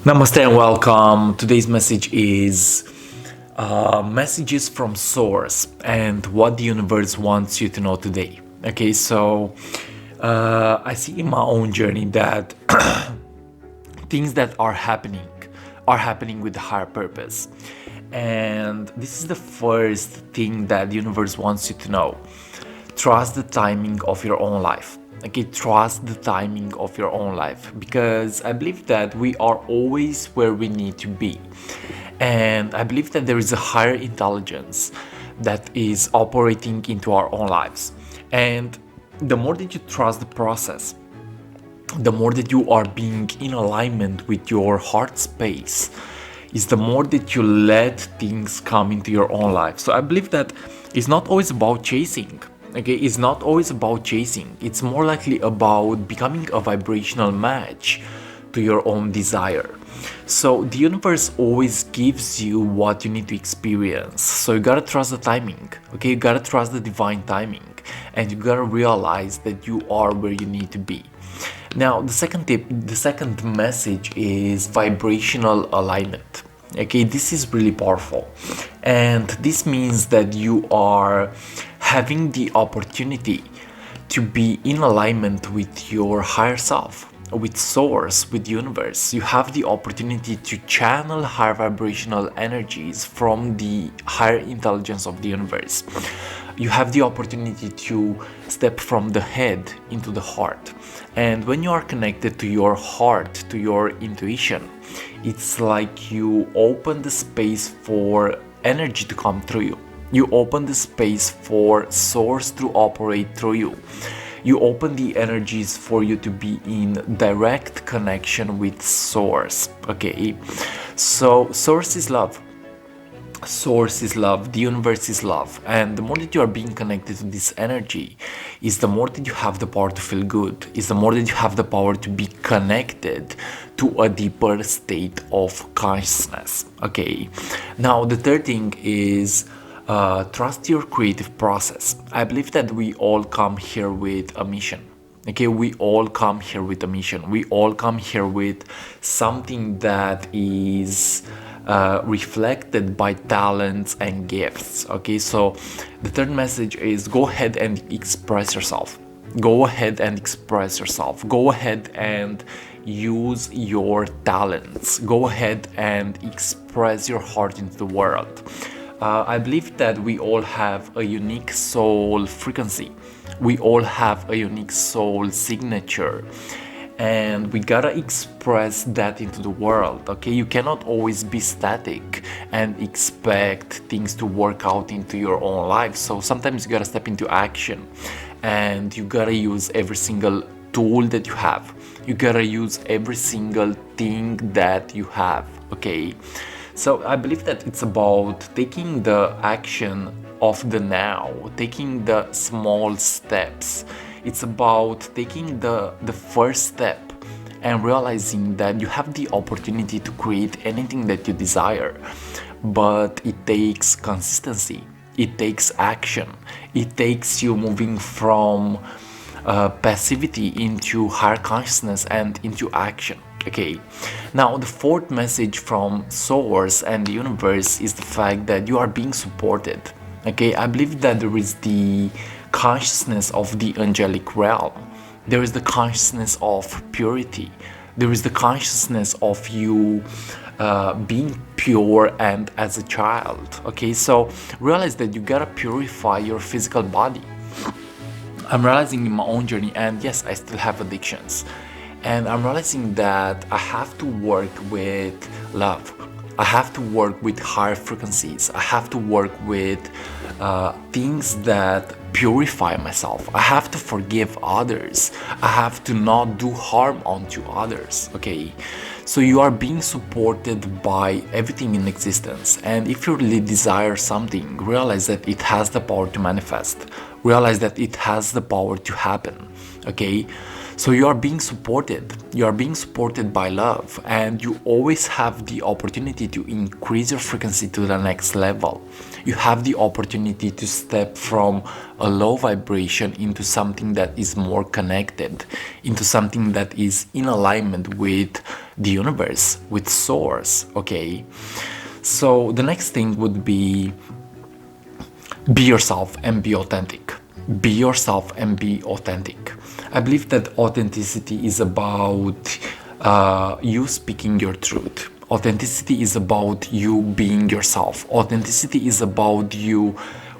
Namaste and welcome. Today's message is messages from source and what the universe wants you to know today. Okay, so I see in my own journey that things that are happening with a higher purpose. And this is the first thing that the universe wants you to know. Trust the timing of your own life. Okay, trust the timing of your own life, because I believe that we are always where we need to be. And I believe that there is a higher intelligence that is operating into our own lives. And the more that you trust the process, the more that you are being in alignment with your heart space, is the more that you let things come into your own life. So I believe that it's not always about chasing. Okay, it's not always about chasing. It's more likely about becoming a vibrational match to your own desire. So the universe always gives you what you need to experience. So you gotta trust the timing. Okay, you gotta trust the divine timing, and you gotta realize that you are where you need to be. Now, the second message is vibrational alignment. Okay, this is really powerful, and this means that you are having the opportunity to be in alignment with your higher self, with source, with the universe. You have the opportunity to channel higher vibrational energies from the higher intelligence of the universe. You have the opportunity to step from the head into the heart. And when you are connected to your heart, to your intuition, it's like you open the space for energy to come through you. You open the space for source to operate through you. You open the energies for you to be in direct connection with source. Okay, so source is love. Source is love, the universe is love, and the more that you are being connected to this energy, is the more that you have the power to feel good, is the more that you have the power to be connected to a deeper state of consciousness. Okay, now the third thing is trust your creative process. I believe that we all come here with a mission. Okay, we all come here with a mission. We all come here with something that is reflected by talents and gifts. Okay, so the third message is go ahead and express yourself. Go ahead and express yourself. Go ahead and use your talents. Go ahead and express your heart into the world. I believe that we all have a unique soul frequency. We all have a unique soul signature, and we gotta express that into the world. Okay, you cannot always be static and expect things to work out into your own life. So sometimes you gotta step into action, and you gotta use every single tool that you have. You gotta use every single thing that you have. Okay, so I believe that it's about taking the action of the now, taking the small steps. It's about taking the first step and realizing that you have the opportunity to create anything that you desire. But it takes consistency, it takes action, it takes you moving from passivity into higher consciousness and into action. Okay, now the fourth message from source and the universe is the fact that you are being supported. Okay, I believe that there is the consciousness of the angelic realm. There is the consciousness of purity. There is the consciousness of you being pure and as a child. Okay, so realize that you gotta purify your physical body. I'm realizing in my own journey, and yes, I still have addictions, and I'm realizing that I have to work with love. I have to work with higher frequencies. I have to work with things that purify myself. I have to forgive others. I have to not do harm onto others. Okay, so you are being supported by everything in existence, and if you really desire something, realize that it has the power to manifest. Realize that it has the power to happen. Okay, so you are being supported. You are being supported by love, and you always have the opportunity to increase your frequency to the next level. You have the opportunity to step from a low vibration into something that is more connected, into something that is in alignment with the universe, with source. Okay, so the next thing would be yourself and be authentic. Be yourself and be authentic. I believe that authenticity is about you speaking your truth. Authenticity is about you being yourself. Authenticity is about you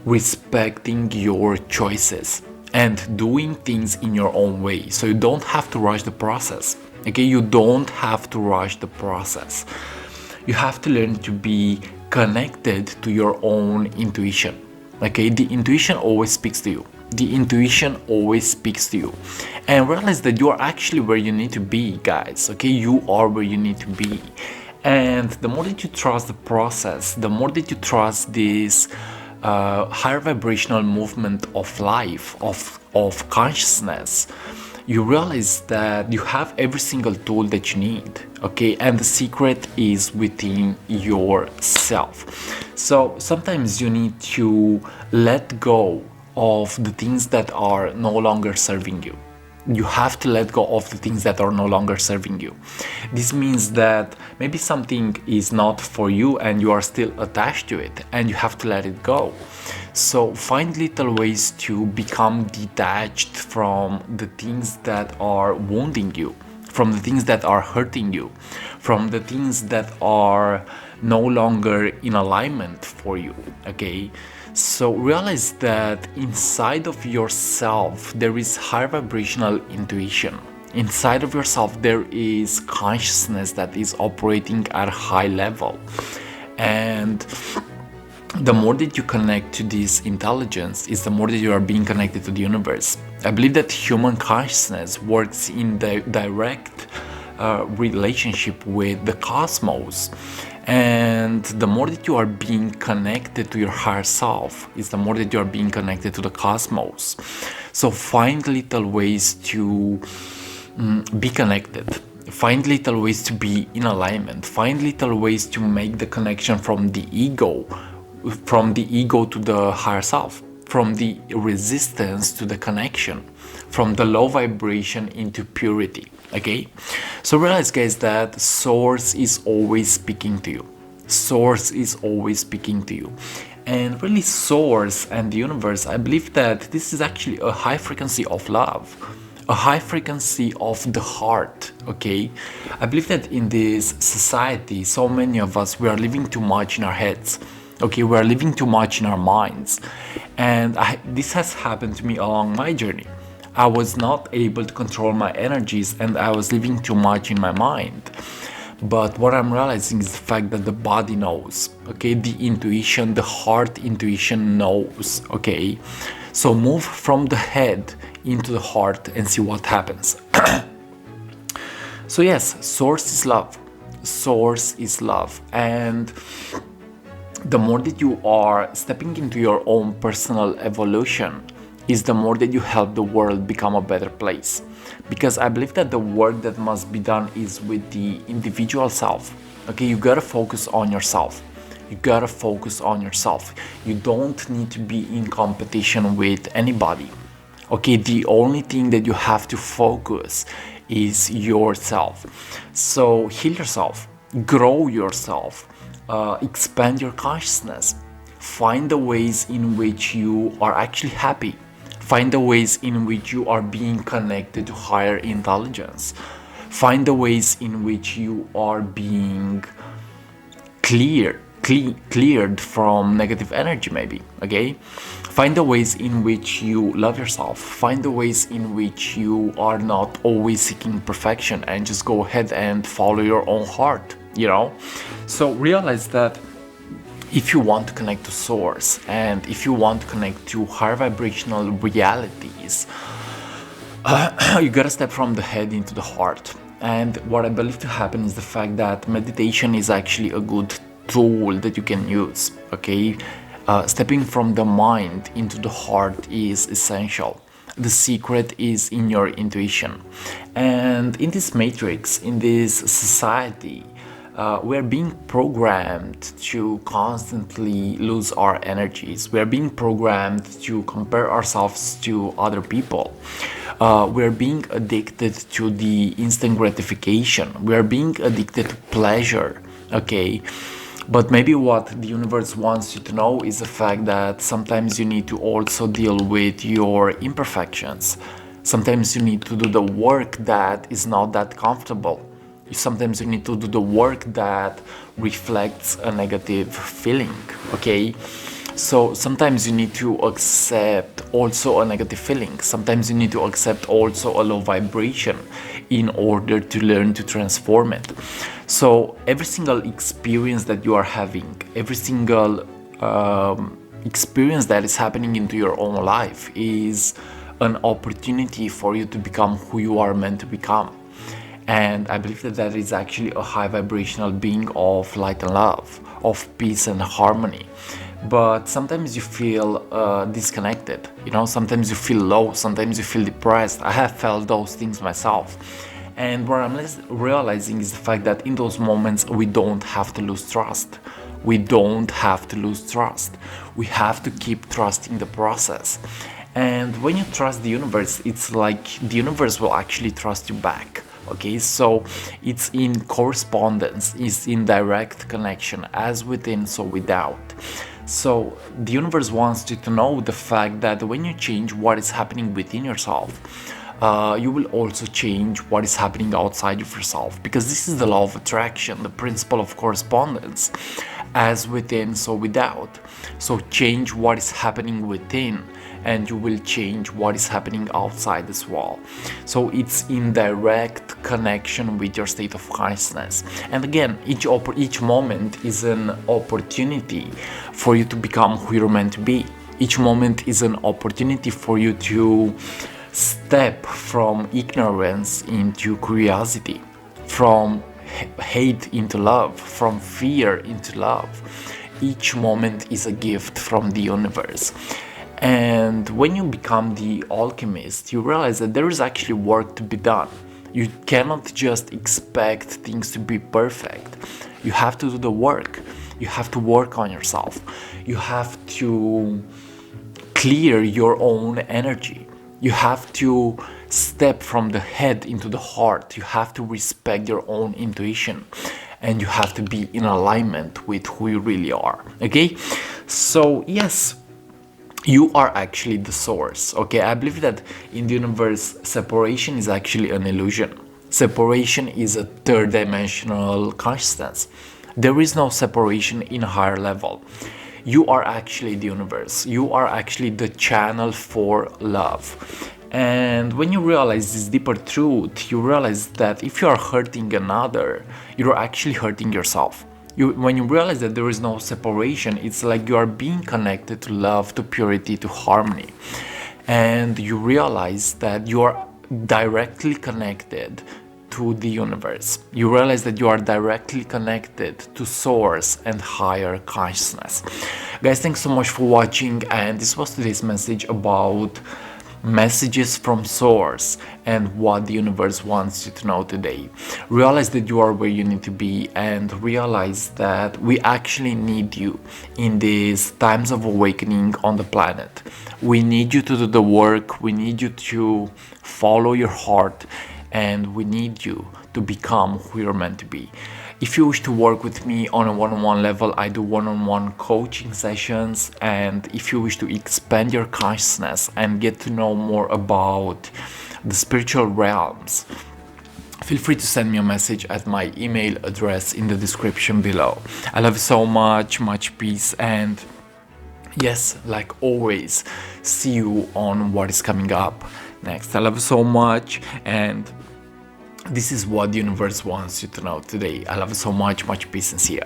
respecting your choices and doing things in your own way. So you don't have to rush the process. Okay, you don't have to rush the process. You have to learn to be connected to your own intuition. Okay, the intuition always speaks to you. The intuition always speaks to you. And realize that you are actually where you need to be, guys. Okay, you are where you need to be. And the more that you trust the process, the more that you trust this higher vibrational movement of life, of consciousness, you realize that you have every single tool that you need. Okay, and the secret is within yourself. So sometimes you need to let go of the things that are no longer serving you. You have to let go of the things that are no longer serving you. This means that maybe something is not for you and you are still attached to it, and you have to let it go. So find little ways to become detached from the things that are wounding you, from the things that are hurting you, from the things that are no longer in alignment for you. Okay, so realize that inside of yourself there is high vibrational intuition. Inside of yourself there is consciousness that is operating at a high level. And the more that you connect to this intelligence is the more that you are being connected to the universe. I believe that human consciousness works in the direct relationship with the cosmos. And the more that you are being connected to your higher self is the more that you are being connected to the cosmos. So find little ways to be connected. Find little ways to be in alignment. Find little ways to make the connection from the ego to the higher self, from the resistance to the connection, from the low vibration into purity. Okay, so realize, guys, that source is always speaking to you. Source is always speaking to you. And really, source and the universe, I believe that this is actually a high frequency of love, a high frequency of the heart. Okay, I believe that in this society, so many of us, we are living too much in our heads. Okay, we are living too much in our minds. And this has happened to me along my journey. I was not able to control my energies and I was living too much in my mind. But what I'm realizing is the fact that the body knows. Okay, the intuition, the heart intuition knows. Okay, so move from the head into the heart and see what happens. So yes, source is love. Source is love. And the more that you are stepping into your own personal evolution is the more that you help the world become a better place. Because I believe that the work that must be done is with the individual self. Okay, you gotta focus on yourself. You gotta focus on yourself. You don't need to be in competition with anybody. Okay, the only thing that you have to focus is yourself. So heal yourself, grow yourself, expand your consciousness. Find the ways in which you are actually happy. Find the ways in which you are being connected to higher intelligence. Find the ways in which you are being cleared from negative energy, maybe. Okay, find the ways in which you love yourself. Find the ways in which you are not always seeking perfection and just go ahead and follow your own heart, you know. So realize that if you want to connect to source and if you want to connect to higher vibrational realities, you gotta step from the head into the heart. And what I believe to happen is the fact that meditation is actually a good tool that you can use. Okay, stepping from the mind into the heart is essential. The secret is in your intuition. And in this matrix, in this society, we're being programmed to constantly lose our energies. We're being programmed to compare ourselves to other people. We're being addicted to the instant gratification. We are being addicted to pleasure. Okay, but maybe what the universe wants you to know is the fact that sometimes you need to also deal with your imperfections. Sometimes you need to do the work that is not that comfortable. Sometimes you need to do the work that reflects a negative feeling. Okay, so sometimes you need to accept also a negative feeling. Sometimes you need to accept also a low vibration in order to learn to transform it. So every single experience that you are having, every single experience that is happening into your own life is an opportunity for you to become who you are meant to become. And I believe that that is actually a high vibrational being of light and love, of peace and harmony. But sometimes you feel disconnected, you know, sometimes you feel low, sometimes you feel depressed. I have felt those things myself. And what I'm realizing is the fact that in those moments we don't have to lose trust. We don't have to lose trust. We have to keep trusting the process. And when you trust the universe, it's like the universe will actually trust you back. Okay, so it's in correspondence, it's in direct connection, as within, so without. So the universe wants you to know the fact that when you change what is happening within yourself, you will also change what is happening outside of yourself, because this is the law of attraction, the principle of correspondence, as within, so without. So change what is happening within, and you will change what is happening outside as well. So it's in direct connection with your state of consciousness. And again, each moment is an opportunity for you to become who you're meant to be. Each moment is an opportunity for you to step from ignorance into curiosity, from hate into love, from fear into love. Each moment is a gift from the universe. And when you become the alchemist, you realize that there is actually work to be done. You cannot just expect things to be perfect. You have to do the work. You have to work on yourself. You have to clear your own energy. You have to step from the head into the heart. You have to respect your own intuition. And you have to be in alignment with who you really are. Okay? So, yes, you are actually the source. Okay, I believe that in the universe, separation is actually an illusion. Separation is a third dimensional consciousness. There is no separation in a higher level. You are actually the universe. You are actually the channel for love. And when you realize this deeper truth, you realize that if you are hurting another, you're actually hurting yourself. When you realize that there is no separation, it's like you are being connected to love, to purity, to harmony. And you realize that you are directly connected to the universe. You realize that you are directly connected to source and higher consciousness. Guys, thanks so much for watching, and this was today's message about messages from source and what the universe wants you to know today. Realize that you are where you need to be, and realize that we actually need you in these times of awakening on the planet. We need you to do the work, we need you to follow your heart, and we need you to become who you're meant to be. If you wish to work with me on a one-on-one level, I do one-on-one coaching sessions. And if you wish to expand your consciousness and get to know more about the spiritual realms, feel free to send me a message at my email address in the description below. I love you so much, much peace, and yes, like always, see you on what is coming up next. I love you so much, and this is what the universe wants you to know today. I love you so much, much peace, and see ya.